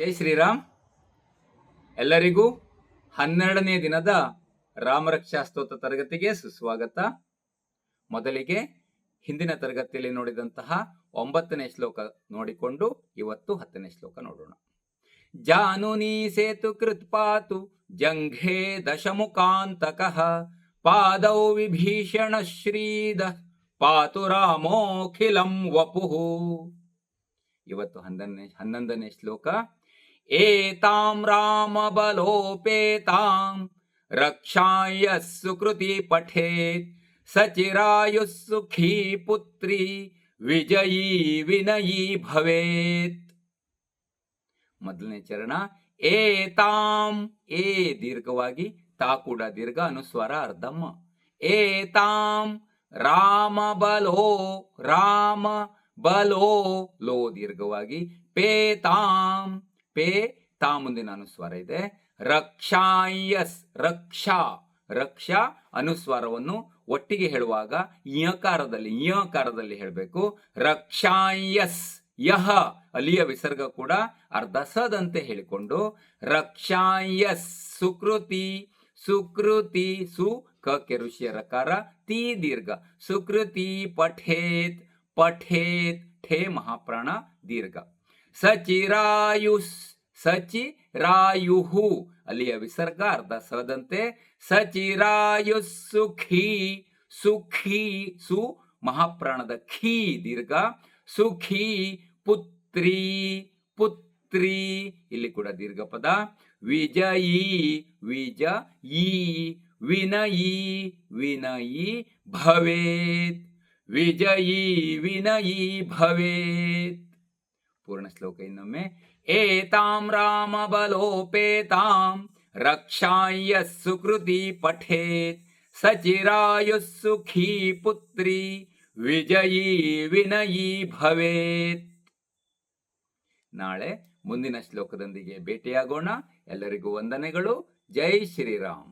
ಜೈ ಶ್ರೀರಾಮ್. ಎಲ್ಲರಿಗೂ 12ನೇ ದಿನದ ರಾಮರಕ್ಷಾ ಸ್ತೋತ್ರ ತರಗತಿಗೆ ಸುಸ್ವಾಗತ. ಮೊದಲಿಗೆ ಹಿಂದಿನ ತರಗತಿಯಲ್ಲಿ ನೋಡಿದಂತಹ 9ನೇ ಶ್ಲೋಕ ನೋಡಿಕೊಂಡು ಇವತ್ತು 10ನೇ ಶ್ಲೋಕ ನೋಡೋಣ. ಜಾನುನಿ ಸೇತು ಕೃತ್ಪಾತು ಜಂಘೆ ದಶಮುಖಾಂತಕಃ ಪಾದೌ ವಿಭೀಷಣ ಶ್ರೀದ ಪಾತು ರಾಮೋಖಿಲಂ ವಪುಃ. ಇವತ್ತು 11ನೇ ಶ್ಲೋಕ. ಏತಾಂ ರಾಮ ಬಲೋಪೇತಾಂ ರಕ್ಷಾಯ ಸುಕೃತಿ ಪಠೇತ್ ಸಚಿರಾಯುಃ ಸುಖೀ ಪುತ್ರಿ ವಿಜಯೀ ವಿನಯೀ ಭವೇತ್. ಮೊದಲನೇ ಚರಣ ಏತಾಂ, ಏ ದೀರ್ಘವಾಗಿ, ತಾ ಕೂಡ ದೀರ್ಘ, ಅನುಸ್ವಾರ ಅರ್ಧಮ್ಮ. ಏತಾಂ ರಾಮ ಬಲೋ, ರಾಮ ಬಲೋ, ಲೋ ದೀರ್ಘವಾಗಿ, ಪೇತಾಂ, ಪೇ ತಾ ಮುಂದಿನ ಅನುಸ್ವಾರ ಇದೆ. ರಕ್ಷಾಯಸ್, ರಕ್ಷಾ, ರಕ್ಷಾ ಅನುಸ್ವಾರವನ್ನು ಒಟ್ಟಿಗೆ ಹೇಳುವಾಗ ಯಕಾರದಲ್ಲಿ ಹೇಳಬೇಕು. ರಕ್ಷಾಯಸ್, ಯಹ ಅಲಿಯ ವಿಸರ್ಗ ಕೂಡ ಅರ್ಧ ಸದಂತೆ ಹೇಳಿಕೊಂಡು ರಕ್ಷಾಯಸ್ ಸುಕೃತಿ, ಸುಕೃತಿ, ಸು ಕ ಕೆರುಷಿಯ ರಕಾರ, ತೀ ದೀರ್ಘ, ಸುಕೃತಿ ಪಠೇತ್, ಪಠೇತ್, ಠೇ ಮಹಾಪ್ರಾಣ ದೀರ್ಘ. ಸಚಿರಾಯುಸ್, ಸಚಿರಾಯುಹು ಅಲ್ಲಿಯ ವಿಸರ್ಗ ಅರ್ಧ ಸದಂತೆ. ಸಚಿರಾಯುಸ್ ಸುಖಿ, ಸುಖಿ, ಸು ಮಹಾಪ್ರಾಣದ ಖೀ ದೀರ್ಘ, ಸುಖಿ ಪುತ್ರಿ, ಪುತ್ರಿ ಇಲ್ಲಿ ಕೂಡ ದೀರ್ಘ ಪದ. ವಿಜಯೀ, ವಿಜಯೀ, ವಿನಯೀ, ವಿನಯೀ ಭವೇತ್, ವಿಜಯೀ ವಿನಯೀ ಭವೇತ್. ಪೂರ್ಣ ಶ್ಲೋಕ ಇನ್ನೊಮ್ಮೆ. ಏತಾಂ ರಾಮ ಬಲೋಪೇತಾಂ ರಕ್ಷಾಯ ಸುಕೃತಿ ಪಠೇತ್ ಸಚಿರಾಯುಃ ಸುಖೀ ಪುತ್ರಿ ವಿಜಯೀ ವಿನಯೀ ಭವೇತ್. ನಾಳೆ ಮುಂದಿನ ಶ್ಲೋಕದೊಂದಿಗೆ ಭೇಟಿಯಾಗೋಣ. ಎಲ್ಲರಿಗೂ ವಂದನೆಗಳು. ಜೈ ಶ್ರೀರಾಮ್.